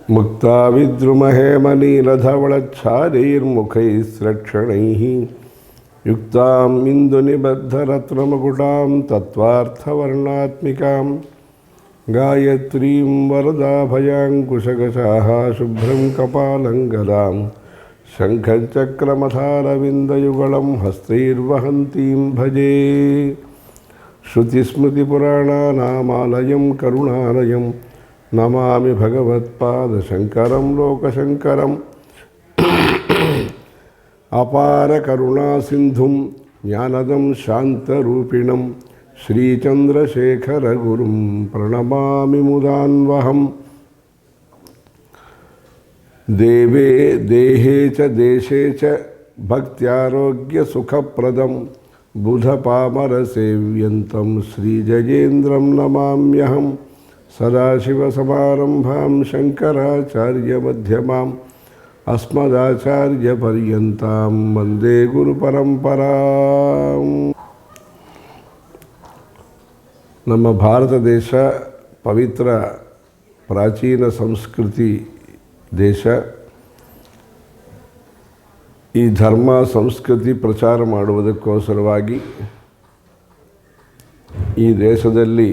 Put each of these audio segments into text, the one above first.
मुक्ताविद्रुमहेमनीलधवलच्छादैर्मुखैस्रक्षणैः युक्ताम् इन्दुनिबद्धरत्नमकुटां तत्त्वार्थवर्णात्मिकां गायत्रीं वरदाभयाङ्कुशकशाः शुभ्रं कपालं गदां शङ्खं चक्रमथारविन्दयुगलं हस्तैर्वहन्तीं भजे। श्रुतिस्मृतिपुराणानामालयं करुणालयं नमामि भगवत्पादशङ्करं लोकशङ्करम्। अपारकरुणासिन्धुं ज्ञानदं शान्तरूपिणं श्रीचन्द्रशेखरगुरुं प्रणमामि मुदान्वहम्। देवे देहे च देशे च भक्त्यारोग्यसुखप्रदं बुधपामरसेव्यन्तं श्रीजयेन्द्रं नमाम्यहम्। सदाशिवसमारम्भां शङ्कराचार्यमध्यमाम् अस्मदाचार्यपर्यन्तां वन्दे गुरुपरम्पराम्। ನಮ್ಮ ಭಾರತ ದೇಶ ಪವಿತ್ರ ಪ್ರಾಚೀನ ಸಂಸ್ಕೃತಿ ದೇಶ. ಈ ಧರ್ಮ ಸಂಸ್ಕೃತಿ ಪ್ರಚಾರ ಮಾಡುವುದಕ್ಕೋಸ್ಕರವಾಗಿ ಈ ದೇಶದಲ್ಲಿ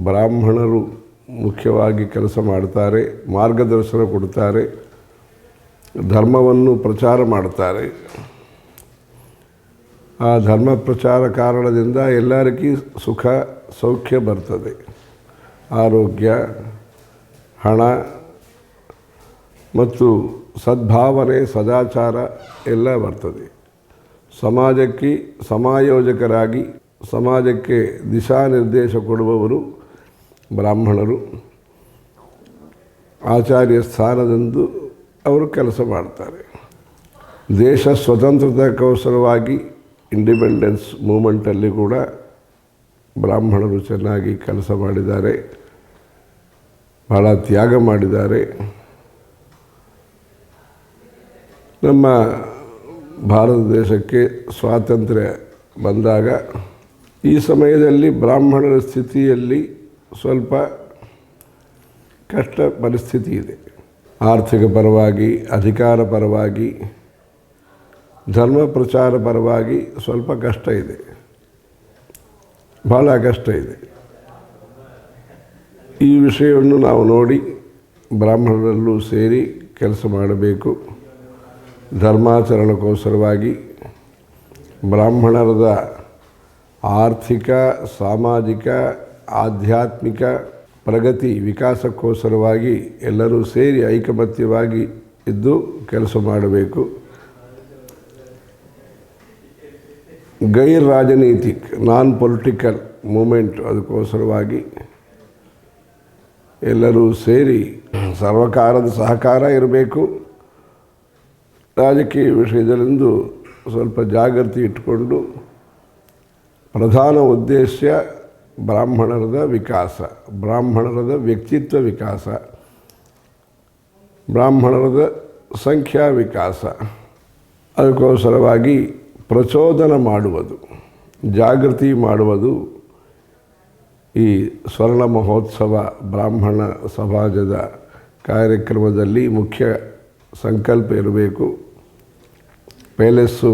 ಬ್ರಾಹ್ಮಣರು ಮುಖ್ಯವಾಗಿ ಕೆಲಸ ಮಾಡ್ತಾರೆ, ಮಾರ್ಗದರ್ಶನ ಕೊಡ್ತಾರೆ, ಧರ್ಮವನ್ನು ಪ್ರಚಾರ ಮಾಡ್ತಾರೆ. ಆ ಧರ್ಮ ಪ್ರಚಾರ ಕಾರಣದಿಂದ ಎಲ್ಲರಿಗೂ ಸುಖ ಸೌಖ್ಯ ಬರ್ತದೆ, ಆರೋಗ್ಯ, ಹಣ ಮತ್ತು ಸದ್ಭಾವನೆ, ಸದಾಚಾರ ಎಲ್ಲ ಬರ್ತದೆ. ಸಮಾಜಕ್ಕೆ ಸಮಾಯೋಜಕರಾಗಿ ಸಮಾಜಕ್ಕೆ ದಿಶಾನಿರ್ದೇಶ ಕೊಡುವವರು ಬ್ರಾಹ್ಮಣರು. ಆಚಾರ್ಯ ಸ್ಥಾನದಂದು ಅವರು ಕೆಲಸ ಮಾಡ್ತಾರೆ. ದೇಶ ಸ್ವತಂತ್ರತೆಗೋಸ್ಕರವಾಗಿ ಇಂಡಿಪೆಂಡೆನ್ಸ್ ಮೂಮೆಂಟಲ್ಲಿ ಕೂಡ ಬ್ರಾಹ್ಮಣರು ಚೆನ್ನಾಗಿ ಕೆಲಸ ಮಾಡಿದ್ದಾರೆ, ಬಹಳ ತ್ಯಾಗ ಮಾಡಿದ್ದಾರೆ. ನಮ್ಮ ಭಾರತ ದೇಶಕ್ಕೆ ಸ್ವಾತಂತ್ರ್ಯ ಬಂದಾಗ ಈ ಸಮಯದಲ್ಲಿ ಬ್ರಾಹ್ಮಣರ ಸ್ಥಿತಿಯಲ್ಲಿ ಸ್ವಲ್ಪ ಕಷ್ಟ ಪರಿಸ್ಥಿತಿ ಇದೆ. ಆರ್ಥಿಕ ಪರವಾಗಿ, ಅಧಿಕಾರ ಪರವಾಗಿ, ಧರ್ಮ ಪ್ರಚಾರ ಪರವಾಗಿ ಸ್ವಲ್ಪ ಕಷ್ಟ ಇದೆ, ಭಾಳ ಕಷ್ಟ ಇದೆ. ಈ ವಿಷಯವನ್ನು ನಾವು ನೋಡಿ ಬ್ರಾಹ್ಮಣರಲ್ಲೂ ಸೇರಿ ಕೆಲಸ ಮಾಡಬೇಕು. ಧರ್ಮಾಚರಣೆಗೋಸ್ಕರವಾಗಿ ಬ್ರಾಹ್ಮಣರದ ಆರ್ಥಿಕ, ಸಾಮಾಜಿಕ, ಆಧ್ಯಾತ್ಮಿಕ ಪ್ರಗತಿ, ವಿಕಾಸಕ್ಕೋಸ್ಕರವಾಗಿ ಎಲ್ಲರೂ ಸೇರಿ ಐಕಮತ್ಯವಾಗಿ ಇದ್ದು ಕೆಲಸ ಮಾಡಬೇಕು. ಗೈರ್ ರಾಜನೀತಿಕ್, ನಾನ್ ಪೊಲಿಟಿಕಲ್ ಮೂಮೆಂಟ್, ಅದಕ್ಕೋಸ್ಕರವಾಗಿ ಎಲ್ಲರೂ ಸೇರಿ ಸರ್ವಕಾರದ ಸಹಕಾರ ಇರಬೇಕು. ರಾಜಕೀಯ ವಿಷಯದಲ್ಲಿಂದು ಸ್ವಲ್ಪ ಜಾಗೃತಿ ಇಟ್ಟುಕೊಂಡು ಪ್ರಧಾನ ಉದ್ದೇಶ ಬ್ರಾಹ್ಮಣರದ ವಿಕಾಸ, ಬ್ರಾಹ್ಮಣರದ ವ್ಯಕ್ತಿತ್ವ ವಿಕಾಸ, ಬ್ರಾಹ್ಮಣರದ ಸಂಖ್ಯಾ ವಿಕಾಸ. ಅದಕ್ಕೋಸ್ಕರವಾಗಿ ಪ್ರಚೋದನೆ ಮಾಡುವುದು, ಜಾಗೃತಿ ಮಾಡುವುದು ಈ ಸ್ವರ್ಣ ಮಹೋತ್ಸವ ಬ್ರಾಹ್ಮಣ ಸಮಾಜದ ಕಾರ್ಯಕ್ರಮದಲ್ಲಿ ಮುಖ್ಯ ಸಂಕಲ್ಪ ಇರಬೇಕು. ಪ್ಯಾಲೇಸು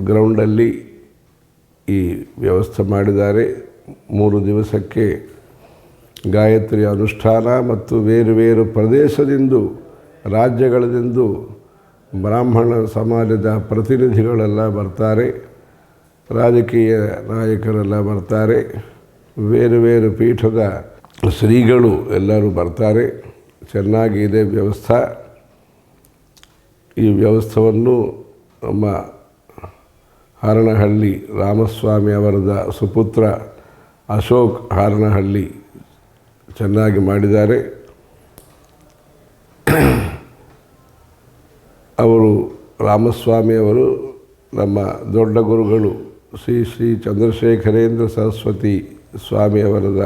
ಗ್ರೌಂಡಲ್ಲಿ ಈ ವ್ಯವಸ್ಥೆ ಮಾಡಿದ್ದಾರೆ. 3 ದಿವಸಕ್ಕೆ ಗಾಯತ್ರಿ ಅನುಷ್ಠಾನ ಮತ್ತು ಬೇರೆ ಬೇರೆ ಪ್ರದೇಶದಿಂದ, ರಾಜ್ಯಗಳಿಂದ ಬ್ರಾಹ್ಮಣ ಸಮಾಜದ ಪ್ರತಿನಿಧಿಗಳೆಲ್ಲ ಬರ್ತಾರೆ, ರಾಜಕೀಯ ನಾಯಕರೆಲ್ಲ ಬರ್ತಾರೆ, ಬೇರೆ ಬೇರೆ ಪೀಠದ ಶ್ರೀಗಳು ಎಲ್ಲರೂ ಬರ್ತಾರೆ. ಚೆನ್ನಾಗಿದೆ ವ್ಯವಸ್ಥೆ. ಈ ವ್ಯವಸ್ಥೆಯನ್ನು ನಮ್ಮ ಹಾರನಹಳ್ಳಿ ರಾಮಸ್ವಾಮಿ ಅವರದ ಸುಪುತ್ರ ಅಶೋಕ್ ಹಾರನಹಳ್ಳಿ ಚೆನ್ನಾಗಿ ಮಾಡಿದ್ದಾರೆ. ಅವರು ರಾಮಸ್ವಾಮಿಯವರು ನಮ್ಮ ದೊಡ್ಡ ಗುರುಗಳು ಶ್ರೀ ಶ್ರೀ ಚಂದ್ರಶೇಖರೇಂದ್ರ ಸರಸ್ವತಿ ಸ್ವಾಮಿಯವರದ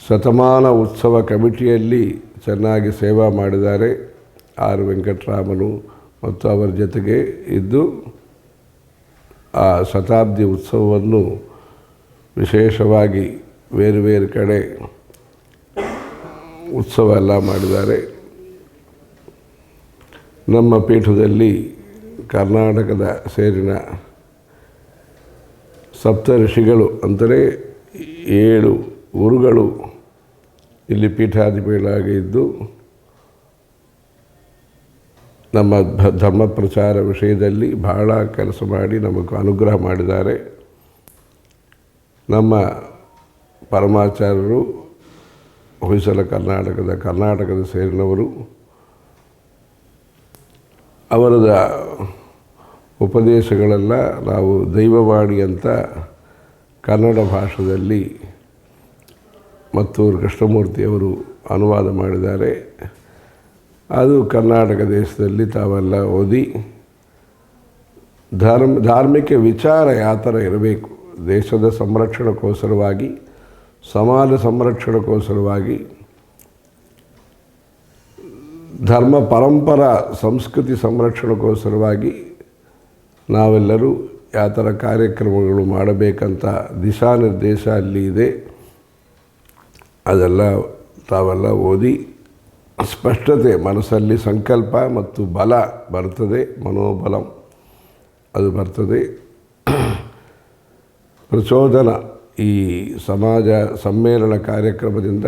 ಶತಮಾನ ಉತ್ಸವ ಕಮಿಟಿಯಲ್ಲಿ ಚೆನ್ನಾಗಿ ಸೇವಾ ಮಾಡಿದ್ದಾರೆ. ಆರ್ ವೆಂಕಟರಾಮನು ಮತ್ತು ಅವರ ಜೊತೆಗೆ ಇದ್ದು ಆ ಶತಾಬ್ದಿ ಉತ್ಸವವನ್ನು ವಿಶೇಷವಾಗಿ ಬೇರೆ ಬೇರೆ ಕಡೆ ಉತ್ಸವ ಎಲ್ಲ ಮಾಡಿದ್ದಾರೆ. ನಮ್ಮ ಪೀಠದಲ್ಲಿ ಕರ್ನಾಟಕದ ಸೇರಿನ ಸಪ್ತ ಋಷಿಗಳು ಅಂದರೆ 7 ಗುರುಗಳು ಇಲ್ಲಿ ಪೀಠಾಧಿಪತಿಗಳಾಗಿ ಇದ್ದು ನಮ್ಮ ಧರ್ಮ ಪ್ರಚಾರ ವಿಷಯದಲ್ಲಿ ಬಹಳ ಕೆಲಸ ಮಾಡಿ ನಮಗೆ ಅನುಗ್ರಹ ಮಾಡಿದ್ದಾರೆ. ನಮ್ಮ ಪರಮಾಚಾರ್ಯರು ಹೊಯ್ಸಳ ಕರ್ನಾಟಕದ ಸೇರಿನವರು. ಅವರದ ಉಪದೇಶಗಳೆಲ್ಲ ನಾವು ದೈವವಾಣಿ ಅಂತ ಕನ್ನಡ ಭಾಷೆಯಲ್ಲಿ ಮತ್ತೂರು ಕೃಷ್ಣಮೂರ್ತಿಯವರು ಅನುವಾದ ಮಾಡಿದ್ದಾರೆ. ಅದು ಕರ್ನಾಟಕ ದೇಶದಲ್ಲಿ ತಾವೆಲ್ಲ ಓದಿ ಧಾರ್ಮಿಕ ವಿಚಾರ ಯಾವ ಥರ ಇರಬೇಕು, ದೇಶದ ಸಂರಕ್ಷಣೆಗೋಸ್ಕರವಾಗಿ, ಸಮಾಜ ಸಂರಕ್ಷಣೆಗೋಸ್ಕರವಾಗಿ, ಧರ್ಮ ಪರಂಪರ ಸಂಸ್ಕೃತಿ ಸಂರಕ್ಷಣೆಗೋಸ್ಕರವಾಗಿ ನಾವೆಲ್ಲರೂ ಯಾವ ಥರ ಕಾರ್ಯಕ್ರಮಗಳು ಮಾಡಬೇಕಂತ ದಿಶಾನಿರ್ದೇಶ ಅಲ್ಲಿ ಇದೆ. ಅದೆಲ್ಲ ತಾವೆಲ್ಲ ಓದಿ ಸ್ಪಷ್ಟತೆ ಮನಸ್ಸಲ್ಲಿ ಸಂಕಲ್ಪ ಮತ್ತು ಬಲ ಬರ್ತದೆ, ಮನೋಬಲ ಅದು ಬರ್ತದೆ. ಪ್ರಚೋದನ ಈ ಸಮಾಜ ಸಮ್ಮೇಳನ ಕಾರ್ಯಕ್ರಮದಿಂದ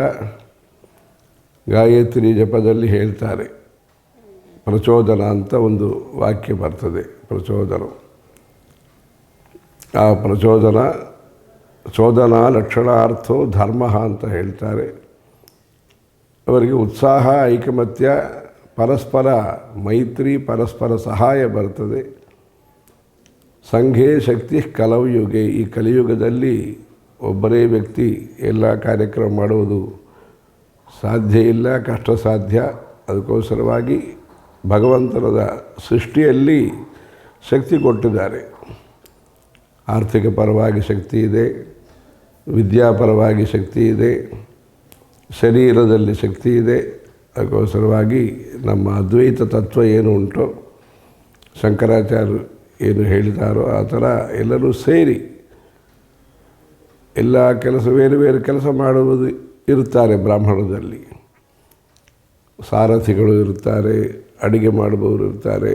ಗಾಯತ್ರಿ ಜಪದಲ್ಲಿ ಹೇಳ್ತಾರೆ, ಪ್ರಚೋದನ ಅಂತ ಒಂದು ವಾಕ್ಯ ಬರ್ತದೆ. ಆ ಚೋದನಾ ಲಕ್ಷಣಾರ್ಥೋ ಧರ್ಮ ಅಂತ ಹೇಳ್ತಾರೆ. ಅವರಿಗೆ ಉತ್ಸಾಹ, ಐಕಮತ್ಯ, ಪರಸ್ಪರ ಮೈತ್ರಿ, ಪರಸ್ಪರ ಸಹಾಯ ಬರ್ತದೆ. ಸಂಘೇ ಶಕ್ತಿ ಕಲಯುಗೆ, ಈ ಕಲಿಯುಗದಲ್ಲಿ ಒಬ್ಬರೇ ವ್ಯಕ್ತಿ ಎಲ್ಲ ಕಾರ್ಯಕ್ರಮ ಮಾಡುವುದು ಸಾಧ್ಯ ಇಲ್ಲ, ಕಷ್ಟ ಸಾಧ್ಯ. ಅದಕ್ಕೋಸ್ಕರವಾಗಿ ಭಗವಂತನದ ಸೃಷ್ಟಿಯಲ್ಲಿ ಶಕ್ತಿ ಕೊಟ್ಟಿದ್ದಾರೆ. ಆರ್ಥಿಕ ಪರವಾಗಿ ಶಕ್ತಿ ಇದೆ, ವಿದ್ಯಾಪರವಾಗಿ ಶಕ್ತಿ ಇದೆ, ಶರೀರದಲ್ಲಿ ಶಕ್ತಿ ಇದೆ. ಅದಕ್ಕೋಸ್ಕರವಾಗಿ ನಮ್ಮ ಅದ್ವೈತ ತತ್ವ ಏನು ಉಂಟೋ, ಶಂಕರಾಚಾರ್ಯರು ಏನು ಹೇಳಿದಾರೋ ಆ ಥರ ಎಲ್ಲರೂ ಸೇರಿ ಎಲ್ಲ ಬೇರೆ ಬೇರೆ ಕೆಲಸ ಮಾಡುವುದು ಇರುತ್ತಾರೆ. ಬ್ರಾಹ್ಮಣದಲ್ಲಿ ಸಾರಥಿಗಳು ಇರ್ತಾರೆ, ಅಡಿಗೆ ಮಾಡುವವರು ಇರ್ತಾರೆ.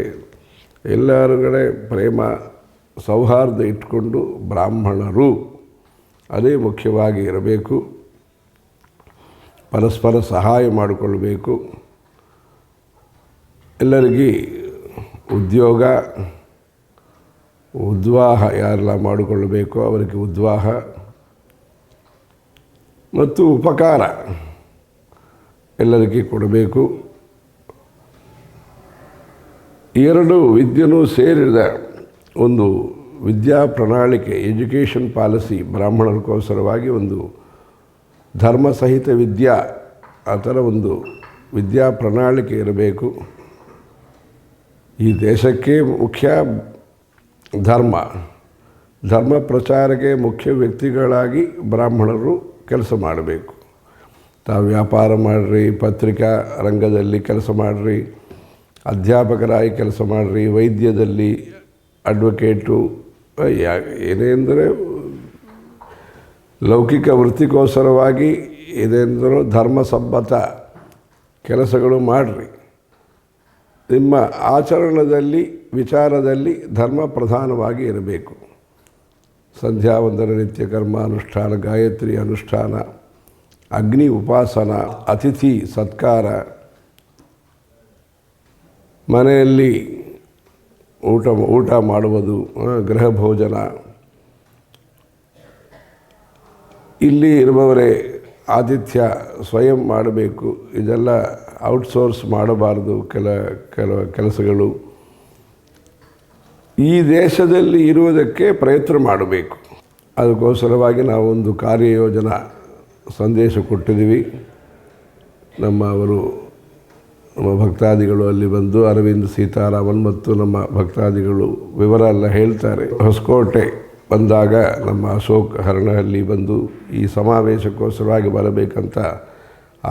ಎಲ್ಲರ ಕಡೆ ಪ್ರೇಮ ಸೌಹಾರ್ದ ಇಟ್ಕೊಂಡು ಬ್ರಾಹ್ಮಣರು ಅದೇ ಮುಖ್ಯವಾಗಿ ಇರಬೇಕು. ಪರಸ್ಪರ ಸಹಾಯ ಮಾಡಿಕೊಳ್ಬೇಕು. ಎಲ್ಲರಿಗೂ ಉದ್ವಾಹ ಯಾರೆಲ್ಲ ಮಾಡಿಕೊಳ್ಳಬೇಕು ಅವರಿಗೆ ಉದ್ವಾಹ ಮತ್ತು ಉಪಕಾರ ಎಲ್ಲರಿಗೂ ಕೊಡಬೇಕು. 2 ವಿದ್ಯೆನೂ ಸೇರಿದ ಒಂದು ವಿದ್ಯಾ ಪ್ರಣಾಳಿಕೆ, ಎಜುಕೇಷನ್ ಪಾಲಿಸಿ ಬ್ರಾಹ್ಮಣರಿಗೋಸ್ಕರವಾಗಿ ಒಂದು ಧರ್ಮ ಸಹಿತ ವಿದ್ಯಾ, ಆ ಥರ ಒಂದು ವಿದ್ಯಾ ಪ್ರಣಾಳಿಕೆ ಇರಬೇಕು. ಈ ದೇಶಕ್ಕೆ ಮುಖ್ಯ ಧರ್ಮ ಪ್ರಚಾರಕ್ಕೆ ಮುಖ್ಯ ವ್ಯಕ್ತಿಗಳಾಗಿ ಬ್ರಾಹ್ಮಣರು ಕೆಲಸ ಮಾಡಬೇಕು. ತಾವು ವ್ಯಾಪಾರ ಮಾಡಿರಿ, ಪತ್ರಿಕಾ ರಂಗದಲ್ಲಿ ಕೆಲಸ ಮಾಡಿರಿ, ಅಧ್ಯಾಪಕರಾಗಿ ಕೆಲಸ ಮಾಡಿರಿ, ವೈದ್ಯದಲ್ಲಿ ಅಡ್ವೊಕೇಟು, ಏನೆಂದರೆ ಲೌಕಿಕ ವೃತ್ತಿಗೋಸ್ಕರವಾಗಿ ಏನೆಂದರೂ ಧರ್ಮಸಮ್ಮತ ಕೆಲಸಗಳು ಮಾಡಿರಿ. ನಿಮ್ಮ ಆಚರಣದಲ್ಲಿ ವಿಚಾರದಲ್ಲಿ ಧರ್ಮ ಪ್ರಧಾನವಾಗಿ ಇರಬೇಕು. ಸಂಧ್ಯಾ ವಂದನ, ನಿತ್ಯ ಕರ್ಮಾನುಷ್ಠಾನ, ಗಾಯತ್ರಿ ಅನುಷ್ಠಾನ, ಅಗ್ನಿ ಉಪಾಸನ, ಅತಿಥಿ ಸತ್ಕಾರ, ಮನೆಯಲ್ಲಿ ಊಟ ಮಾಡುವುದು, ಗೃಹ ಭೋಜನ, ಇಲ್ಲಿ ಇರುವವರೇ ಆತಿಥ್ಯ ಸ್ವಯಂ ಮಾಡಬೇಕು. ಇದೆಲ್ಲ ಔಟ್ಸೋರ್ಸ್ ಮಾಡಬಾರ್ದು. ಕೆಲಸಗಳು ಈ ದೇಶದಲ್ಲಿ ಇರುವುದಕ್ಕೆ ಪ್ರಯತ್ನ ಮಾಡಬೇಕು. ಅದಕ್ಕೋಸ್ಕರವಾಗಿ ನಾವೊಂದು ಕಾರ್ಯಯೋಜನಾ ಸಂದೇಶ ಕೊಟ್ಟಿದ್ದೀವಿ. ನಮ್ಮ ಭಕ್ತಾದಿಗಳು ಅಲ್ಲಿ ಬಂದು ಅರವಿಂದ್ ಸೀತಾರಾಮನ್ ಮತ್ತು ನಮ್ಮ ಭಕ್ತಾದಿಗಳು ವಿವರ ಎಲ್ಲ ಹೇಳ್ತಾರೆ. ಹೊಸಕೋಟೆ ಬಂದಾಗ ನಮ್ಮ ಅಶೋಕ್ ಹರಣಹಳ್ಳಿ ಬಂದು ಈ ಸಮಾವೇಶಕ್ಕೋಸ್ಕರವಾಗಿ ಬರಬೇಕಂತ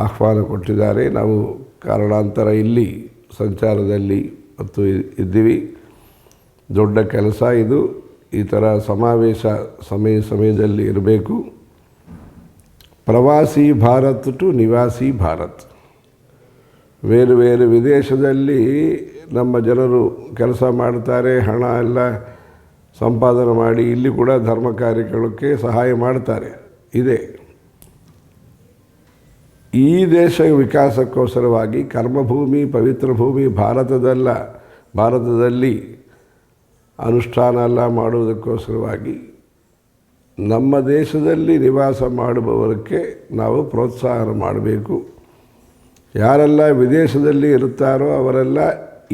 ಆಹ್ವಾನ ಕೊಟ್ಟಿದ್ದಾರೆ. ನಾವು ಕಾರಣಾಂತರ ಇಲ್ಲಿ ಸಂಚಾರದಲ್ಲಿ ಮತ್ತು ಇದ್ದೀವಿ. ದೊಡ್ಡ ಕೆಲಸ ಇದು. ಈ ಥರ ಸಮಾವೇಶ ಸಮಯದಲ್ಲಿ ಇರಬೇಕು. ಪ್ರವಾಸಿ ಭಾರತ್ ಟು ನಿವಾಸಿ ಭಾರತ್. ಬೇರೆ ಬೇರೆ ವಿದೇಶದಲ್ಲಿ ನಮ್ಮ ಜನರು ಕೆಲಸ ಮಾಡ್ತಾರೆ, ಹಣ ಎಲ್ಲ ಸಂಪಾದನೆ ಮಾಡಿ ಇಲ್ಲಿ ಕೂಡ ಧರ್ಮ ಕಾರ್ಯಕ್ರಮಕ್ಕೆ ಸಹಾಯ ಮಾಡ್ತಾರೆ. ಇದೆ ಈ ದೇಶ ವಿಕಾಸಕ್ಕೋಸ್ಕರವಾಗಿ ಕರ್ಮಭೂಮಿ, ಪವಿತ್ರ ಭೂಮಿ ಭಾರತದಲ್ಲಿ ಅನುಷ್ಠಾನ ಎಲ್ಲ ಮಾಡುವುದಕ್ಕೋಸ್ಕರವಾಗಿ ನಮ್ಮ ದೇಶದಲ್ಲಿ ನಿವಾಸ ಮಾಡುವವರಿಗೆ ನಾವು ಪ್ರೋತ್ಸಾಹ ಮಾಡಬೇಕು. ಯಾರೆಲ್ಲ ವಿದೇಶದಲ್ಲಿ ಇರುತ್ತಾರೋ ಅವರೆಲ್ಲ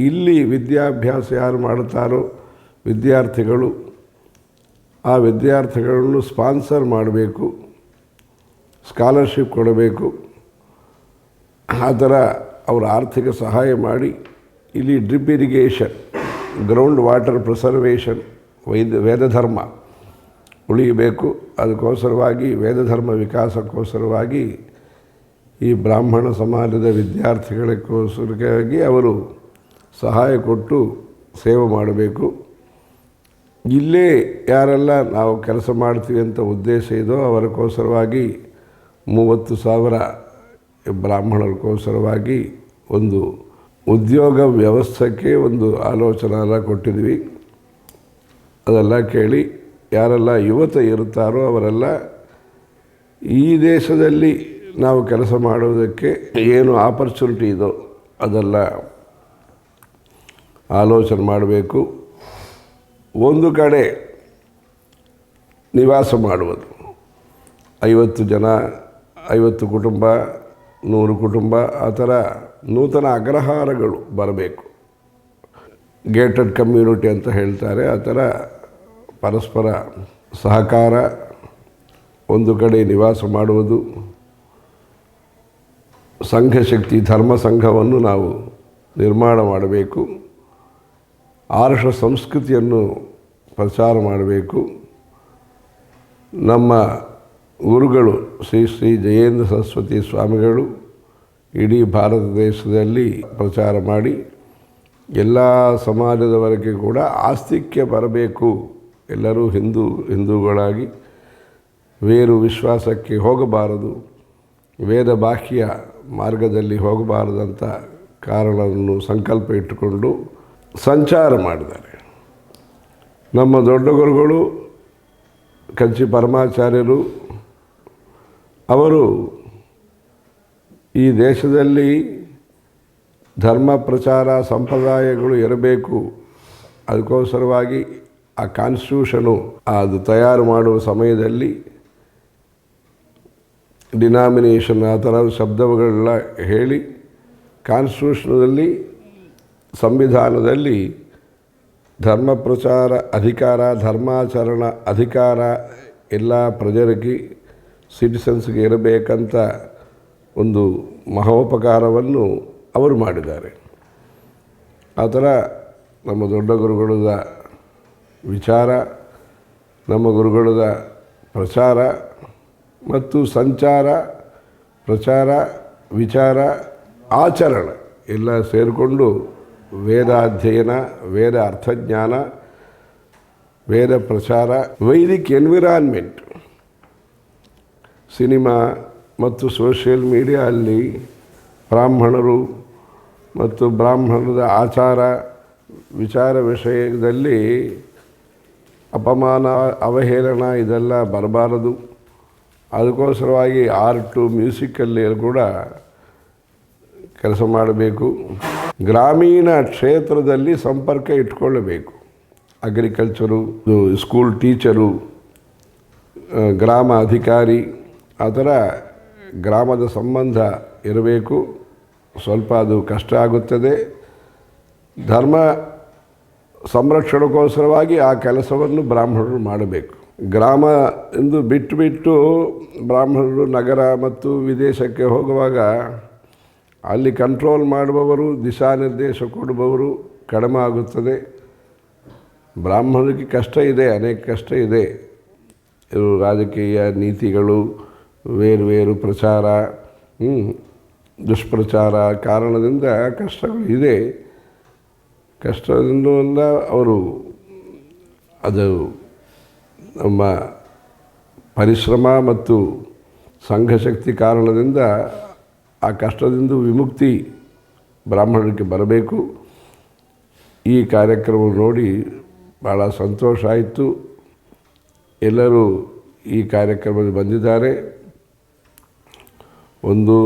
ಇಲ್ಲಿ ವಿದ್ಯಾಭ್ಯಾಸ ಯಾರು ಮಾಡುತ್ತಾರೋ ವಿದ್ಯಾರ್ಥಿಗಳು, ಆ ವಿದ್ಯಾರ್ಥಿಗಳನ್ನು ಸ್ಪಾನ್ಸರ್ ಮಾಡಬೇಕು, ಸ್ಕಾಲರ್ಶಿಪ್ ಕೊಡಬೇಕು. ಆ ಥರ ಅವರ ಆರ್ಥಿಕ ಸಹಾಯ ಮಾಡಿ ಇಲ್ಲಿ drip irrigation, ground water preservation, ವೇದಧರ್ಮ ಉಳಿಯಬೇಕು. ಅದಕ್ಕೋಸ್ಕರವಾಗಿ ವೇದಧರ್ಮ ವಿಕಾಸಕ್ಕೋಸ್ಕರವಾಗಿ ಈ ಬ್ರಾಹ್ಮಣ ಸಮಾಜದ ವಿದ್ಯಾರ್ಥಿಗಳಿಗೋಸ್ಕರವಾಗಿ ಅವರು ಸಹಾಯ ಕೊಟ್ಟು ಸೇವೆ ಮಾಡಬೇಕು. ಇಲ್ಲೇ ಯಾರೆಲ್ಲ ನಾವು ಕೆಲಸ ಮಾಡ್ತೀವಿ ಅಂತ ಉದ್ದೇಶ ಇದೋ ಅವರಿಗೋಸ್ಕರವಾಗಿ 30,000 ಬ್ರಾಹ್ಮಣರಿಗೋಸ್ಕರವಾಗಿ ಒಂದು ಉದ್ಯೋಗ ವ್ಯವಸ್ಥೆಗೆ ಒಂದು ಆಲೋಚನೆ ಎಲ್ಲ ಕೊಟ್ಟಿದ್ವಿ. ಅದೆಲ್ಲ ಕೇಳಿ ಯಾರೆಲ್ಲ ಯುವತ ಇರುತ್ತಾರೋ ಅವರೆಲ್ಲ ಈ ದೇಶದಲ್ಲಿ ನಾವು ಕೆಲಸ ಮಾಡುವುದಕ್ಕೆ ಏನು ಆಪರ್ಚುನಿಟಿ ಇದೋ ಅದೆಲ್ಲ ಆಲೋಚನೆ ಮಾಡಬೇಕು. ಒಂದು ಕಡೆ ನಿವಾಸ ಮಾಡುವುದು 50 ಜನ, 50 ಕುಟುಂಬ, 100 ಕುಟುಂಬ, ಆ ಥರ ನೂತನ ಅಗ್ರಹಾರಗಳು ಬರಬೇಕು. ಗೇಟೆಡ್ ಕಮ್ಯುನಿಟಿ ಅಂತ ಹೇಳ್ತಾರೆ. ಆ ಥರ ಪರಸ್ಪರ ಸಹಕಾರ, ಒಂದು ಕಡೆ ನಿವಾಸ ಮಾಡುವುದು, ಸಂಘಶಕ್ತಿ ಧರ್ಮ ಸಂಘವನ್ನು ನಾವು ನಿರ್ಮಾಣ ಮಾಡಬೇಕು. ಆರ್ಷ ಸಂಸ್ಕೃತಿಯನ್ನು ಪ್ರಚಾರ ಮಾಡಬೇಕು. ನಮ್ಮ ಗುರುಗಳು ಶ್ರೀ ಶ್ರೀ ಜಯೇಂದ್ರ ಸರಸ್ವತಿ ಸ್ವಾಮಿಗಳು ಇಡೀ ಭಾರತ ದೇಶದಲ್ಲಿ ಪ್ರಚಾರ ಮಾಡಿ ಎಲ್ಲ ಸಮಾಜದವರೆಗೆ ಕೂಡ ಆಸ್ತಿಕ್ಯ ಬರಬೇಕು. ಎಲ್ಲರೂ ಹಿಂದೂಗಳಾಗಿ ಬೇರು ವಿಶ್ವಾಸಕ್ಕೆ ಹೋಗಬಾರದು, ವೇದ ಬಾಹ್ಯ ಮಾರ್ಗದಲ್ಲಿ ಹೋಗಬಾರದಂಥ ಕಾರಣವನ್ನು ಸಂಕಲ್ಪ ಇಟ್ಟುಕೊಂಡು ಸಂಚಾರ ಮಾಡಿದ್ದಾರೆ. ನಮ್ಮ ದೊಡ್ಡ ಗುರುಗಳು ಕಂಚಿ ಪರಮಾಚಾರ್ಯರು ಅವರು ಈ ದೇಶದಲ್ಲಿ ಧರ್ಮ ಪ್ರಚಾರ ಸಂಪ್ರದಾಯಗಳು ಇರಬೇಕು, ಅದಕ್ಕೋಸ್ಕರವಾಗಿ ಆ ಕಾನ್ಸ್ಟಿಟ್ಯೂಷನು ಅದು ತಯಾರು ಮಾಡುವ ಸಮಯದಲ್ಲಿ ಡಿನಾಮಿನೇಷನ್ ಆ ಥರ ಶಬ್ದಗಳೆಲ್ಲ ಹೇಳಿ ಕಾನ್ಸ್ಟಿಟ್ಯೂಷನಲ್ಲಿ ಸಂವಿಧಾನದಲ್ಲಿ ಧರ್ಮ ಪ್ರಚಾರ ಅಧಿಕಾರ, ಧರ್ಮಾಚರಣ ಅಧಿಕಾರ ಎಲ್ಲ ಪ್ರಜರಿಗೆ ಸಿಟಿಸನ್ಸ್ಗೆ ಇರಬೇಕಂತ ಒಂದು ಮಹೋಪಕಾರವನ್ನು ಅವರು ಮಾಡಿದ್ದಾರೆ. ಆ ಥರ ನಮ್ಮ ದೊಡ್ಡ ಗುರುಗಳದ ವಿಚಾರ, ನಮ್ಮ ಗುರುಗಳದ ಪ್ರಚಾರ ಮತ್ತು ಸಂಚಾರ, ಪ್ರಚಾರ, ವಿಚಾರ, ಆಚರಣೆ ಎಲ್ಲ ಸೇರಿಕೊಂಡು ವೇದಾಧ್ಯಯನ, ವೇದ ಅರ್ಥಜ್ಞಾನ, ವೇದ ಪ್ರಚಾರ, ವೈದಿಕ್ ಎನ್ವಿರಾನ್ಮೆಂಟ್, ಸಿನಿಮಾ ಮತ್ತು ಸೋಷಿಯಲ್ ಮೀಡಿಯಾ ಅಲ್ಲಿ ಬ್ರಾಹ್ಮಣರು ಮತ್ತು ಬ್ರಾಹ್ಮಣದ ಆಚಾರ ವಿಚಾರ ವಿಷಯದಲ್ಲಿ ಅಪಮಾನ, ಅವಹೇಳನ ಇದೆಲ್ಲ ಬರಬಾರದು. ಅದಕ್ಕೋಸ್ಕರವಾಗಿ ಆರ್ಟು, ಮ್ಯೂಸಿಕಲ್ಲಿ ಕೂಡ ಕೆಲಸ ಮಾಡಬೇಕು. ಗ್ರಾಮೀಣ ಕ್ಷೇತ್ರದಲ್ಲಿ ಸಂಪರ್ಕ ಇಟ್ಕೊಳ್ಳಬೇಕು. ಅಗ್ರಿಕಲ್ಚರು, ಸ್ಕೂಲ್ ಟೀಚರು, ಗ್ರಾಮ ಅಧಿಕಾರಿ, ಆ ಥರ ಗ್ರಾಮದ ಸಂಬಂಧ ಇರಬೇಕು. ಸ್ವಲ್ಪ ಅದು ಕಷ್ಟ ಆಗುತ್ತದೆ. ಧರ್ಮ ಸಂರಕ್ಷಣೆಗೋಸ್ಕರವಾಗಿ ಆ ಕೆಲಸವನ್ನು ಬ್ರಾಹ್ಮಣರು ಮಾಡಬೇಕು. ಗ್ರಾಮ ಎಂದು ಬಿಟ್ಟು ಬ್ರಾಹ್ಮಣರು ನಗರ ಮತ್ತು ವಿದೇಶಕ್ಕೆ ಹೋಗುವಾಗ ಅಲ್ಲಿ ಕಂಟ್ರೋಲ್ ಮಾಡುವವರು, ದಿಶಾನಿರ್ದೇಶ ಕೊಡುವವರು ಕಡಿಮೆ ಆಗುತ್ತದೆ. ಬ್ರಾಹ್ಮಣರಿಗೆ ಕಷ್ಟ ಇದೆ, ಅನೇಕ ಕಷ್ಟ ಇದೆ. ಇವು ರಾಜಕೀಯ ನೀತಿಗಳು, ಬೇರು ಪ್ರಚಾರ, ದುಷ್ಪ್ರಚಾರ ಕಾರಣದಿಂದ ಕಷ್ಟಗಳು ಇದೆ. ಕಷ್ಟದಿಂದ ಅವರು ಅದು ನಮ್ಮ ಪರಿಶ್ರಮ ಮತ್ತು ಸಂಘಶಕ್ತಿ ಕಾರಣದಿಂದ ಆ ಕಷ್ಟದಿಂದ ವಿಮುಕ್ತಿ ಬ್ರಾಹ್ಮಣರಿಗೆ ಬರಬೇಕು. ಈ ಕಾರ್ಯಕ್ರಮ ನೋಡಿ ಭಾಳ ಸಂತೋಷ ಆಯಿತು. ಎಲ್ಲರೂ ಈ ಕಾರ್ಯಕ್ರಮದಲ್ಲಿ ಬಂದಿದ್ದಾರೆ. ಒಂದು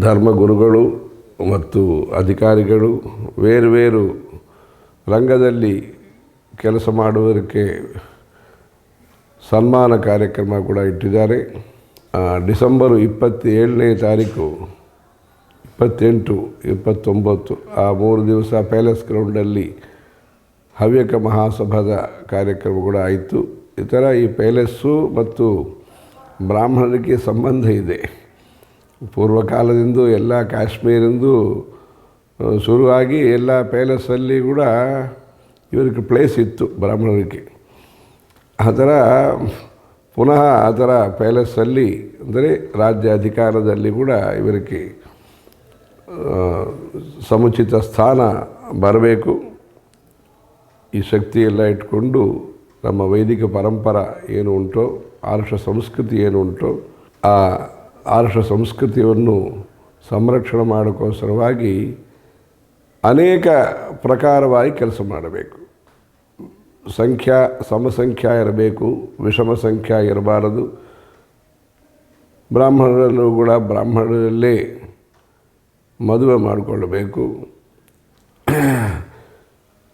ಧರ್ಮಗುರುಗಳು ಮತ್ತು ಅಧಿಕಾರಿಗಳು ಬೇರು ರಂಗದಲ್ಲಿ ಕೆಲಸ ಮಾಡುವುದಕ್ಕೆ ಸನ್ಮಾನ ಕಾರ್ಯಕ್ರಮ ಕೂಡ ಇಟ್ಟಿದ್ದಾರೆ. ಡಿಸೆಂಬರ್ 27ನೇ ತಾರೀಕು, 28, 29 ಆ 3 ದಿವಸ ಪ್ಯಾಲೇಸ್ ಗ್ರೌಂಡಲ್ಲಿ ಹವ್ಯಕ ಮಹಾಸಭಾದ ಕಾರ್ಯಕ್ರಮ ಕೂಡ ಆಯಿತು. ಈ ಥರ ಈ ಪ್ಯಾಲೇಸ್ಸು ಮತ್ತು ಬ್ರಾಹ್ಮಣರಿಗೆ ಸಂಬಂಧ ಇದೆ. ಪೂರ್ವಕಾಲದಿಂದ ಎಲ್ಲ ಕಾಶ್ಮೀರಿಂದು ಶುರುವಾಗಿ ಎಲ್ಲ ಪ್ಯಾಲೇಸಲ್ಲಿ ಕೂಡ ಇವರಿಗೆ ಪ್ಲೇಸ್ ಇತ್ತು ಬ್ರಾಹ್ಮಣರಿಗೆ. ಆ ಥರ ಪುನಃ ಆ ಥರ ಪ್ಯಾಲೇಸಲ್ಲಿ ಅಂದರೆ ರಾಜ್ಯ ಅಧಿಕಾರದಲ್ಲಿ ಕೂಡ ಇವರಿಗೆ ಸಮುಚಿತ ಸ್ಥಾನ ಬರಬೇಕು. ಈ ಶಕ್ತಿಯೆಲ್ಲ ಇಟ್ಕೊಂಡು ನಮ್ಮ ವೈದಿಕ ಪರಂಪರ ಏನು ಉಂಟೋ, ಆರ್ಷ ಸಂಸ್ಕೃತಿ ಏನು ಉಂಟೋ, ಆ ಆರ್ಷ ಸಂಸ್ಕೃತಿಯನ್ನು ಸಂರಕ್ಷಣೆ ಮಾಡೋಕ್ಕೋಸ್ಕರವಾಗಿ ಅನೇಕ ಪ್ರಕಾರವಾಗಿ ಕೆಲಸ ಮಾಡಬೇಕು. ಸಮಸಂಖ್ಯಾ ಇರಬೇಕು, ವಿಷಮ ಸಂಖ್ಯಾ ಇರಬಾರದು. ಬ್ರಾಹ್ಮಣರಲ್ಲೂ ಕೂಡ ಬ್ರಾಹ್ಮಣರಲ್ಲೇ ಮದುವೆ ಮಾಡಿಕೊಳ್ಳಬೇಕು.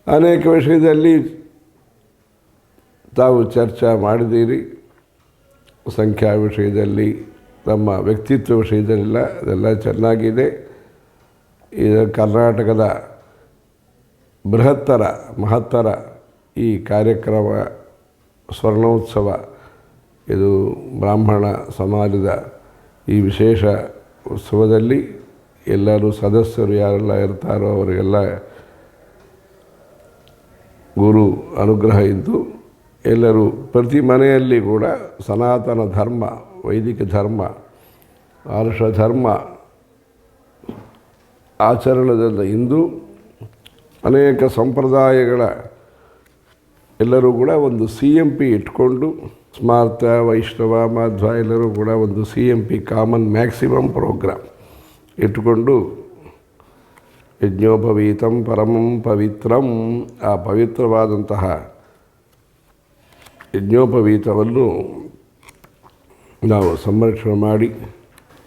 ಅನೇಕ ವಿಷಯದಲ್ಲಿ ತಾವು ಚರ್ಚೆ ಮಾಡಿದ್ದೀರಿ. ಸಂಖ್ಯಾ ವಿಷಯದಲ್ಲಿ, ನಮ್ಮ ವ್ಯಕ್ತಿತ್ವ ವಿಷಯದಲ್ಲೆಲ್ಲ ಅದೆಲ್ಲ ಚೆನ್ನಾಗಿದೆ. ಇದು ಕರ್ನಾಟಕದ ಮಹತ್ತರ ಈ ಕಾರ್ಯಕ್ರಮ ಸ್ವರ್ಣೋತ್ಸವ, ಇದು ಬ್ರಾಹ್ಮಣ ಸಮಾಜದ ಈ ವಿಶೇಷ ಉತ್ಸವದಲ್ಲಿ ಎಲ್ಲರೂ ಸದಸ್ಯರು ಯಾರೆಲ್ಲ ಇರ್ತಾರೋ ಅವರಿಗೆಲ್ಲ ಗುರು ಅನುಗ್ರಹ ಇದ್ದು ಎಲ್ಲರೂ ಪ್ರತಿ ಮನೆಯಲ್ಲಿ ಕೂಡ ಸನಾತನ ಧರ್ಮ, ವೈದಿಕ ಧರ್ಮ, ಆರ್ಷ ಧರ್ಮ ಆಚರಣೆಯಿಂದ ಇಂದು ಅನೇಕ ಸಂಪ್ರದಾಯಗಳ ಎಲ್ಲರೂ ಕೂಡ ಒಂದು CMP ಇಟ್ಕೊಂಡು, ಸ್ಮಾರ್ತ, ವೈಷ್ಣವ, ಮಾಧ್ವ ಎಲ್ಲರೂ ಕೂಡ ಒಂದು CMP ಕಾಮನ್ ಮ್ಯಾಕ್ಸಿಮಮ್ ಪ್ರೋಗ್ರಾಮ್ ಇಟ್ಟುಕೊಂಡು ಯಜ್ಞೋಪವೀತಂ ಪರಮಂ ಪವಿತ್ರಂ, ಆ ಪವಿತ್ರವಾದಂತಹ ಯಜ್ಞೋಪವೀತವನ್ನು ನಾವು ಸಂರಕ್ಷಣೆ ಮಾಡಿ,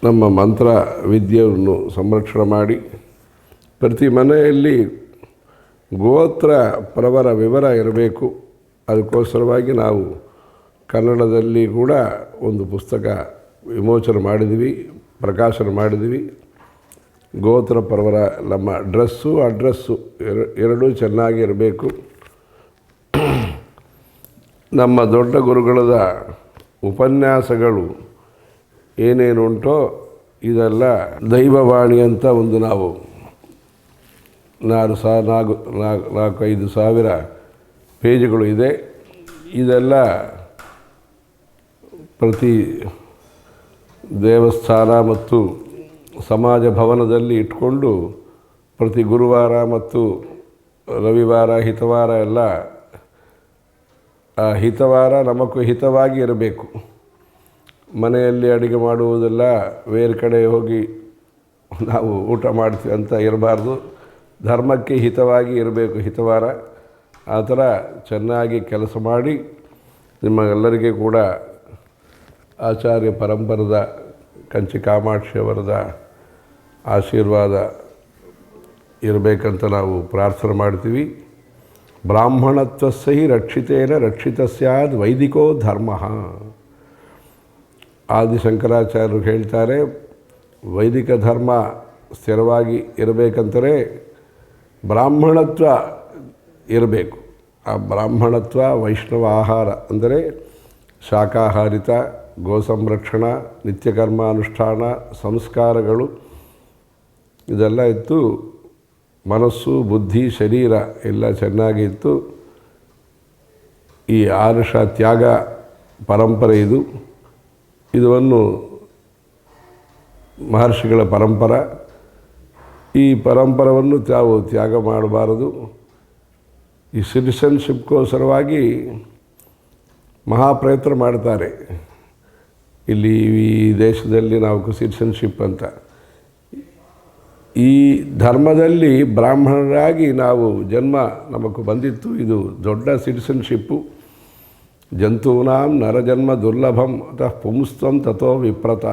ನಮ್ಮ ಮಂತ್ರ ವಿದ್ಯೆಯನ್ನು ಸಂರಕ್ಷಣೆ ಮಾಡಿ, ಪ್ರತಿ ಮನೆಯಲ್ಲಿ ಗೋತ್ರ ಪ್ರವರ ವಿವರ ಇರಬೇಕು. ಅದಕ್ಕೋಸ್ಕರವಾಗಿ ನಾವು ಕನ್ನಡದಲ್ಲಿ ಕೂಡ ಒಂದು ಪುಸ್ತಕ ವಿಮೋಚನೆ ಮಾಡಿದ್ವಿ, ಪ್ರಕಾಶನ ಮಾಡಿದ್ವಿ. ಗೋತ್ರ ಪ್ರವರ ನಮ್ಮ ಅಡ್ರೆಸ್ಸು ಎರಡೂ ಚೆನ್ನಾಗಿರಬೇಕು. ನಮ್ಮ ದೊಡ್ಡ ಗುರುಗಳದ ಉಪನ್ಯಾಸಗಳು ಏನೇನು ಉಂಟೋ ಇದೆಲ್ಲ ದೈವವಾಣಿ ಅಂತ ಒಂದು ನಾವು 4-5 ಸಾವಿರ ಪೇಜುಗಳು ಇದೆ. ಇದೆಲ್ಲ ಪ್ರತಿ ದೇವಸ್ಥಾನ ಮತ್ತು ಸಮಾಜ ಭವನದಲ್ಲಿ ಇಟ್ಕೊಂಡು ಪ್ರತಿ ಗುರುವಾರ ಮತ್ತು ರವಿವಾರ ಹಿತವಾರ ಎಲ್ಲ ಹಿತವಾರ ನಮಗೂ ಹಿತವಾಗಿ ಇರಬೇಕು. ಮನೆಯಲ್ಲಿ ಅಡುಗೆ ಮಾಡುವುದೆಲ್ಲ ಬೇರೆ ಕಡೆ ಹೋಗಿ ನಾವು ಊಟ ಮಾಡ್ತೀವಿ ಅಂತ ಇರಬಾರ್ದು. ಧರ್ಮಕ್ಕೆ ಹಿತವಾಗಿ ಇರಬೇಕು ಹಿತವಾರ. ಆ ಥರ ಚೆನ್ನಾಗಿ ಕೆಲಸ ಮಾಡಿ ನಿಮಗೆಲ್ಲರಿಗೆ ಕೂಡ ಆಚಾರ್ಯ ಪರಂಪರದ ಕಂಚಿ ಕಾಮಾಕ್ಷಿಯವರದ ಆಶೀರ್ವಾದ ಇರಬೇಕಂತ ನಾವು ಪ್ರಾರ್ಥನೆ ಮಾಡ್ತೀವಿ. ಬ್ರಾಹ್ಮಣತ್ವಸ್ಯ ಹಿ ರಕ್ಷಿತೇನ ರಕ್ಷಿತ ಸ್ಯಾದ್ ವೈದಿಕೋ ಧರ್ಮ. ಆದಿಶಂಕರಾಚಾರ್ಯರು ಹೇಳ್ತಾರೆ, ವೈದಿಕ ಧರ್ಮ ಸ್ಥಿರವಾಗಿ ಇರಬೇಕಂದರೆ ಬ್ರಾಹ್ಮಣತ್ವ ಇರಬೇಕು. ಆ ಬ್ರಾಹ್ಮಣತ್ವ ವೈಷ್ಣವ ಆಹಾರ ಅಂದರೆ ಶಾಕಾಹಾರಿತ, ಗೋ ಸಂರಕ್ಷಣ, ನಿತ್ಯಕರ್ಮಾನುಷ್ಠಾನ, ಸಂಸ್ಕಾರಗಳು ಇದೆಲ್ಲ ಇತ್ತು. ಮನಸ್ಸು, ಬುದ್ಧಿ, ಶರೀರ ಎಲ್ಲ ಚೆನ್ನಾಗಿತ್ತು. ಈ ಆರ್ಷ ತ್ಯಾಗ ಪರಂಪರೆ ಇದನ್ನು ಮಹರ್ಷಿಗಳ ಪರಂಪರ. ಈ ಪರಂಪರವನ್ನು ತಾವು ತ್ಯಾಗ ಮಾಡಬಾರದು. ಈ ಸಿಟಿಸನ್ಶಿಪ್ಗೋಸ್ಕರವಾಗಿ ಮಹಾಪ್ರಯತ್ನ ಮಾಡ್ತಾರೆ. ಇಲ್ಲಿ ಈ ದೇಶದಲ್ಲಿ ನಾವು ಸಿಟಿಸನ್ಶಿಪ್ ಅಂತ ಈ ಧರ್ಮದಲ್ಲಿ ಬ್ರಾಹ್ಮಣರಾಗಿ ನಾವು ಜನ್ಮ ನಮಗೆ ಬಂದಿತ್ತು. ಇದು ದೊಡ್ಡ ಸಿಟಿಸನ್ಶಿಪ್ಪು. ಜಂತೂನಾಂ ನರಜನ್ಮ ದುರ್ಲಭಂ ಅತಃ ಪುಂಸ್ತ್ವಂ ತಥೋ ವಿಪ್ರತ.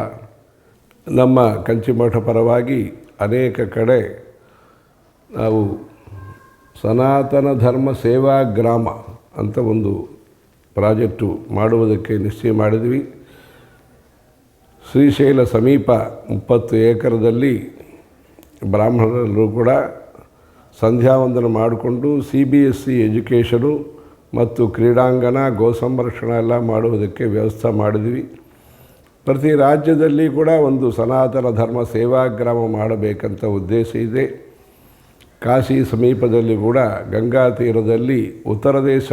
ನಮ್ಮ ಕಂಚಿಮಠ ಪರವಾಗಿ ಅನೇಕ ಕಡೆ ನಾವು ಸನಾತನ ಧರ್ಮ ಸೇವಾ ಗ್ರಾಮ ಅಂತ ಒಂದು ಪ್ರಾಜೆಕ್ಟು ಮಾಡುವುದಕ್ಕೆ ನಿಶ್ಚಯ ಮಾಡಿದ್ವಿ. ಶ್ರೀಶೈಲ ಸಮೀಪ 30 ಎಕರೆದಲ್ಲಿ ಬ್ರಾಹ್ಮಣರೆಲ್ಲರೂ ಕೂಡ ಸಂಧ್ಯಾವಂದನ ಮಾಡಿಕೊಂಡು CBSE ಎಜುಕೇಷನು ಮತ್ತು ಕ್ರೀಡಾಂಗಣ ಗೋ ಸಂರಕ್ಷಣೆ ಎಲ್ಲ ಮಾಡುವುದಕ್ಕೆ ವ್ಯವಸ್ಥೆ ಮಾಡಿದ್ವಿ. ಪ್ರತಿ ರಾಜ್ಯದಲ್ಲಿ ಕೂಡ ಒಂದು ಸನಾತನ ಧರ್ಮ ಸೇವಾ ಗ್ರಾಮ ಮಾಡಬೇಕಂತ ಉದ್ದೇಶ ಇದೆ. ಕಾಶಿ ಸಮೀಪದಲ್ಲಿ ಕೂಡ ಗಂಗಾ ತೀರದಲ್ಲಿ ಉತ್ತರ ದೇಶ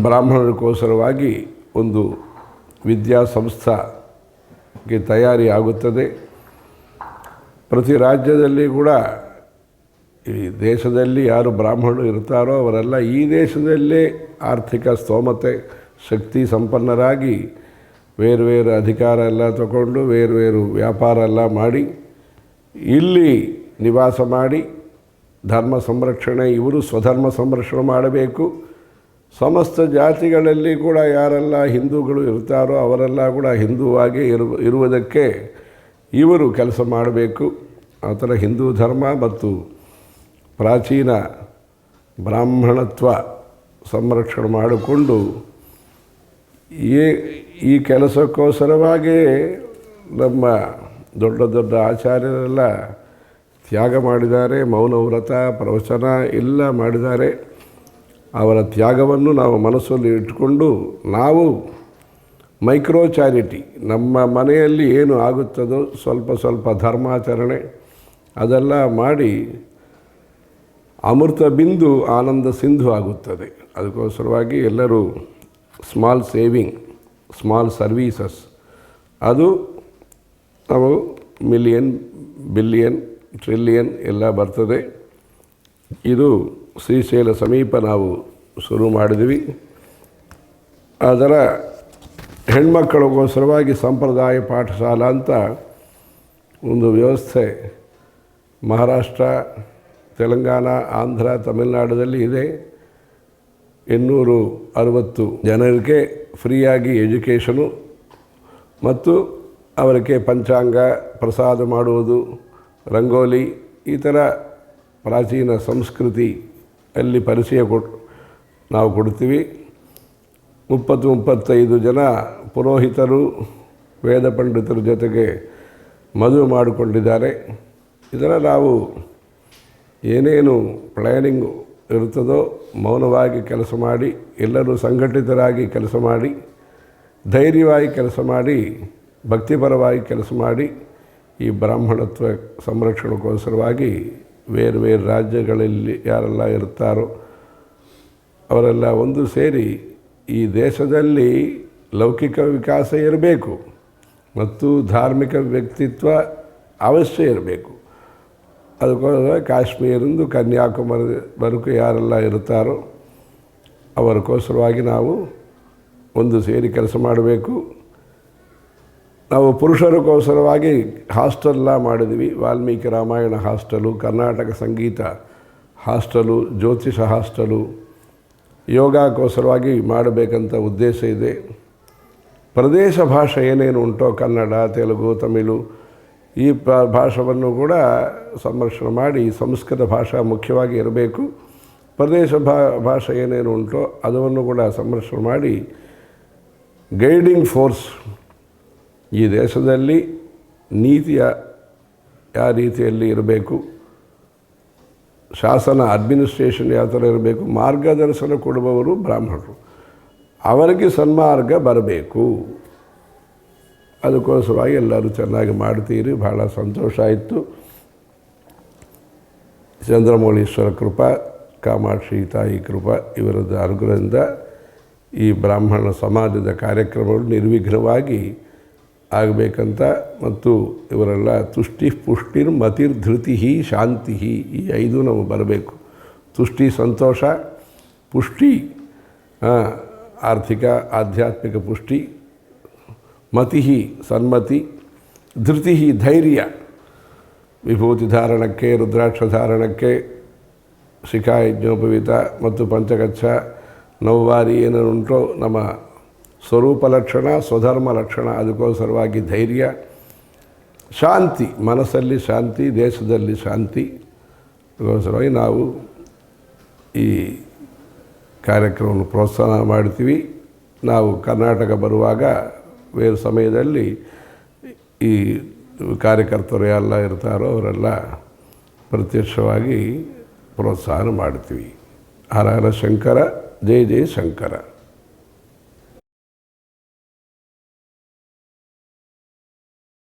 ಬ್ರಾಹ್ಮಣರಿಗೋಸ್ಕರವಾಗಿ ಒಂದು ವಿದ್ಯಾಸಂಸ್ಥೆಗೆ ತಯಾರಿ ಆಗುತ್ತದೆ. ಪ್ರತಿ ರಾಜ್ಯದಲ್ಲಿ ಕೂಡ ಈ ದೇಶದಲ್ಲಿ ಯಾರು ಬ್ರಾಹ್ಮಣರು ಇರ್ತಾರೋ ಅವರೆಲ್ಲ ಈ ದೇಶದಲ್ಲೇ ಆರ್ಥಿಕ ಸ್ತೋಮತೆ ಶಕ್ತಿ ಸಂಪನ್ನರಾಗಿ ಬೇರೆ ಅಧಿಕಾರ ಎಲ್ಲ ತಗೊಂಡು ಬೇರೆ ವ್ಯಾಪಾರ ಎಲ್ಲ ಮಾಡಿ ಇಲ್ಲಿ ನಿವಾಸ ಮಾಡಿ ಧರ್ಮ ಸಂರಕ್ಷಣೆ, ಇವರು ಸ್ವಧರ್ಮ ಸಂರಕ್ಷಣೆ ಮಾಡಬೇಕು. ಸಮಸ್ತ ಜಾತಿಗಳಲ್ಲಿ ಕೂಡ ಯಾರೆಲ್ಲ ಹಿಂದೂಗಳು ಇರ್ತಾರೋ ಅವರೆಲ್ಲ ಕೂಡ ಹಿಂದೂವಾಗಿ ಇರುವುದಕ್ಕೆ ಇವರು ಕೆಲಸ ಮಾಡಬೇಕು. ಆ ಥರ ಹಿಂದೂ ಧರ್ಮ ಮತ್ತು ಪ್ರಾಚೀನ ಬ್ರಾಹ್ಮಣತ್ವ ಸಂರಕ್ಷಣೆ ಮಾಡಿಕೊಂಡು ಈ ಕೆಲಸಕ್ಕೋಸ್ಕರವಾಗಿ ನಮ್ಮ ದೊಡ್ಡ ದೊಡ್ಡ ಆಚಾರ್ಯರೆಲ್ಲ ತ್ಯಾಗ ಮಾಡಿದ್ದಾರೆ. ಮೌನವ್ರತ ಪ್ರವಚನ ಎಲ್ಲ ಮಾಡಿದ್ದಾರೆ. ಅವರ ತ್ಯಾಗವನ್ನು ನಾವು ಮನಸ್ಸಲ್ಲಿ ಇಟ್ಕೊಂಡು ನಾವು ಮೈಕ್ರೋ ಚಾರಿಟಿ, ನಮ್ಮ ಮನೆಯಲ್ಲಿ ಏನು ಆಗುತ್ತದೋ ಸ್ವಲ್ಪ ಧರ್ಮಾಚರಣೆ ಅದೆಲ್ಲ ಮಾಡಿ ಅಮೃತ ಬಿಂದು ಆನಂದ ಸಿಂಧು ಆಗುತ್ತದೆ. ಅದಕ್ಕೋಸ್ಕರವಾಗಿ ಎಲ್ಲರೂ ಸ್ಮಾಲ್ ಸೇವಿಂಗ್, ಸ್ಮಾಲ್ ಸರ್ವೀಸಸ್, ಅದು ನಾವು ಮಿಲಿಯನ್, ಬಿಲಿಯನ್, ಟ್ರಿಲಿಯನ್ ಎಲ್ಲ ಬರ್ತದೆ. ಇದು ಶ್ರೀಶೈಲ ಸಮೀಪ ನಾವು ಶುರು ಮಾಡಿದ್ವಿ. ಅದರ ಹೆಣ್ಮಕ್ಕಳಿಗೋಸ್ಕರವಾಗಿ ಸಂಪ್ರದಾಯ ಪಾಠಶಾಲಾ ಅಂತ ಒಂದು ವ್ಯವಸ್ಥೆ ಮಹಾರಾಷ್ಟ್ರ, ತೆಲಂಗಾಣ, ಆಂಧ್ರ, ತಮಿಳುನಾಡಲ್ಲಿ ಇದೆ. 860 ಜನರಿಗೆ ಫ್ರೀಯಾಗಿ ಎಜುಕೇಷನು ಮತ್ತು ಅವರಿಗೆ ಪಂಚಾಂಗ ಪ್ರಸಾದ ಮಾಡುವುದು, ರಂಗೋಲಿ, ಈ ಥರ ಪ್ರಾಚೀನ ಸಂಸ್ಕೃತಿ ಅಲ್ಲಿ ಪರಿಚಯ ನಾವು ಕೊಡ್ತೀವಿ. 30-35 ಜನ ಪುರೋಹಿತರು, ವೇದ ಪಂಡಿತರ ಜೊತೆಗೆ ಮದುವೆ ಮಾಡಿಕೊಂಡಿದ್ದಾರೆ. ಇದರ ನಾವು ಏನೇನು ಪ್ಲ್ಯಾನಿಂಗು ಇರ್ತದೋ ಮೌನವಾಗಿ ಕೆಲಸ ಮಾಡಿ, ಎಲ್ಲರೂ ಸಂಘಟಿತರಾಗಿ ಕೆಲಸ ಮಾಡಿ, ಧೈರ್ಯವಾಗಿ ಕೆಲಸ ಮಾಡಿ, ಭಕ್ತಿಪರವಾಗಿ ಕೆಲಸ ಮಾಡಿ, ಈ ಬ್ರಾಹ್ಮಣತ್ವ ಸಂರಕ್ಷಣೆಗೋಸ್ಕರವಾಗಿ ಬೇರೆ ರಾಜ್ಯಗಳಲ್ಲಿ ಯಾರೆಲ್ಲ ಇರ್ತಾರೋ ಅವರೆಲ್ಲ ಒಂದು ಸೇರಿ ಈ ದೇಶದಲ್ಲಿ ಲೌಕಿಕ ವಿಕಾಸ ಇರಬೇಕು ಮತ್ತು ಧಾರ್ಮಿಕ ವ್ಯಕ್ತಿತ್ವ ಅವಶ್ಯ ಇರಬೇಕು. ಅದಕ್ಕೋಸ್ಕರ ಕಾಶ್ಮೀರಿಂದ ಕನ್ಯಾಕುಮಾರಿವರೆಗೂ ಯಾರೆಲ್ಲ ಇರ್ತಾರೋ ಅವರಿಗೋಸ್ಕರವಾಗಿ ನಾವು ಒಂದು ಸೇರಿ ಕೆಲಸ ಮಾಡಬೇಕು. ನಾವು ಪುರುಷರಿಗೋಸ್ಕರವಾಗಿ ಹಾಸ್ಟೆಲ್ಲ ಮಾಡಿದ್ವಿ. ವಾಲ್ಮೀಕಿ ರಾಮಾಯಣ ಹಾಸ್ಟೆಲು, ಕರ್ನಾಟಕ ಸಂಗೀತ ಹಾಸ್ಟೆಲು, ಜ್ಯೋತಿಷ ಹಾಸ್ಟೆಲು, ಯೋಗಕ್ಕೋಸ್ಕರವಾಗಿ ಮಾಡಬೇಕಂತ ಉದ್ದೇಶ ಇದೆ. ಪ್ರದೇಶ ಭಾಷೆ ಏನೇನು ಉಂಟೋ ಕನ್ನಡ, ತೆಲುಗು, ತಮಿಳು, ಈ ಭಾಷೆಯನ್ನು ಕೂಡ ಸಂರಕ್ಷಣೆ ಮಾಡಿ, ಸಂಸ್ಕೃತ ಭಾಷೆ ಮುಖ್ಯವಾಗಿ ಇರಬೇಕು. ಪ್ರದೇಶ ಭಾಷೆ ಏನೇನು ಉಂಟೋ ಅದನ್ನು ಕೂಡ ಸಂರಕ್ಷಣೆ ಮಾಡಿ ಗೈಡಿಂಗ್ ಫೋರ್ಸ್ ಈ ದೇಶದಲ್ಲಿ ನೀತಿಯ ಯಾವ ರೀತಿಯಲ್ಲಿ ಇರಬೇಕು, ಶಾಸನ ಅಡ್ಮಿನಿಸ್ಟ್ರೇಷನ್ ಯಾವ ಥರ ಇರಬೇಕು, ಮಾರ್ಗದರ್ಶನ ಕೊಡುವವರು ಬ್ರಾಹ್ಮಣರು, ಅವರಿಗೆ ಸನ್ಮಾರ್ಗ ಬರಬೇಕು. ಅದಕ್ಕೋಸ್ಕರವಾಗಿ ಎಲ್ಲರೂ ಚೆನ್ನಾಗಿ ಮಾಡ್ತೀರಿ. ಭಾಳ ಸಂತೋಷ ಆಯಿತು. ಚಂದ್ರಮೌಳೀಶ್ವರ ಕೃಪಾ, ಕಾಮಾಕ್ಷಿ ತಾಯಿ ಕೃಪಾ ಇವರದ ಅನುಗ್ರಹದಿಂದ ಈ ಬ್ರಾಹ್ಮಣ ಸಮಾಜದ ಕಾರ್ಯಕ್ರಮಗಳು ನಿರ್ವಿಘ್ನವಾಗಿ ಆಗಬೇಕಂತ ಮತ್ತು ಇವರೆಲ್ಲ ತುಷ್ಟಿ ಪುಷ್ಟಿರ್ ಮತಿರ್ ಧೃತಿ ಶಾಂತಿ ಈ 5 ನಾವು ಬರಬೇಕು. ತುಷ್ಟಿ ಸಂತೋಷ, ಪುಷ್ಟಿ ಆರ್ಥಿಕ ಆಧ್ಯಾತ್ಮಿಕ ಪುಷ್ಟಿ, ಮತಿ ಸನ್ಮತಿ, ಧೃತಿ ಧೈರ್ಯ, ವಿಭೂತಿ ಧಾರಣಕ್ಕೆ, ರುದ್ರಾಕ್ಷ ಧಾರಣಕ್ಕೆ, ಶಿಖಾ ಯಜ್ಞೋಪವೀತ ಮತ್ತು ಪಂಚಕಚ್ಚ ನವವಾರಿ ಏನೇನುಂಟೋ ನಮ್ಮ ಸ್ವರೂಪ ಲಕ್ಷಣ, ಸ್ವಧರ್ಮ ಲಕ್ಷಣ, ಅದಕ್ಕೋಸ್ಕರವಾಗಿ ಧೈರ್ಯ, ಶಾಂತಿ, ಮನಸ್ಸಲ್ಲಿ ಶಾಂತಿ, ದೇಶದಲ್ಲಿ ಶಾಂತಿ, ಅದಕ್ಕೋಸ್ಕರವಾಗಿ ನಾವು ಈ ಕಾರ್ಯಕ್ರಮವನ್ನು ಪ್ರೋತ್ಸಾಹ ಮಾಡ್ತೀವಿ. ನಾವು ಕರ್ನಾಟಕ ಬರುವಾಗ ಬೇರೆ ಸಮಯದಲ್ಲಿ ಈ ಕಾರ್ಯಕರ್ತರು ಎಲ್ಲ ಇರ್ತಾರೋ ಅವರೆಲ್ಲ ಪ್ರತ್ಯಕ್ಷವಾಗಿ ಪ್ರೋತ್ಸಾಹ ಮಾಡ್ತೀವಿ. ಹರ ಹರ ಶಂಕರ, ಜಯ ಜಯ ಶಂಕರ.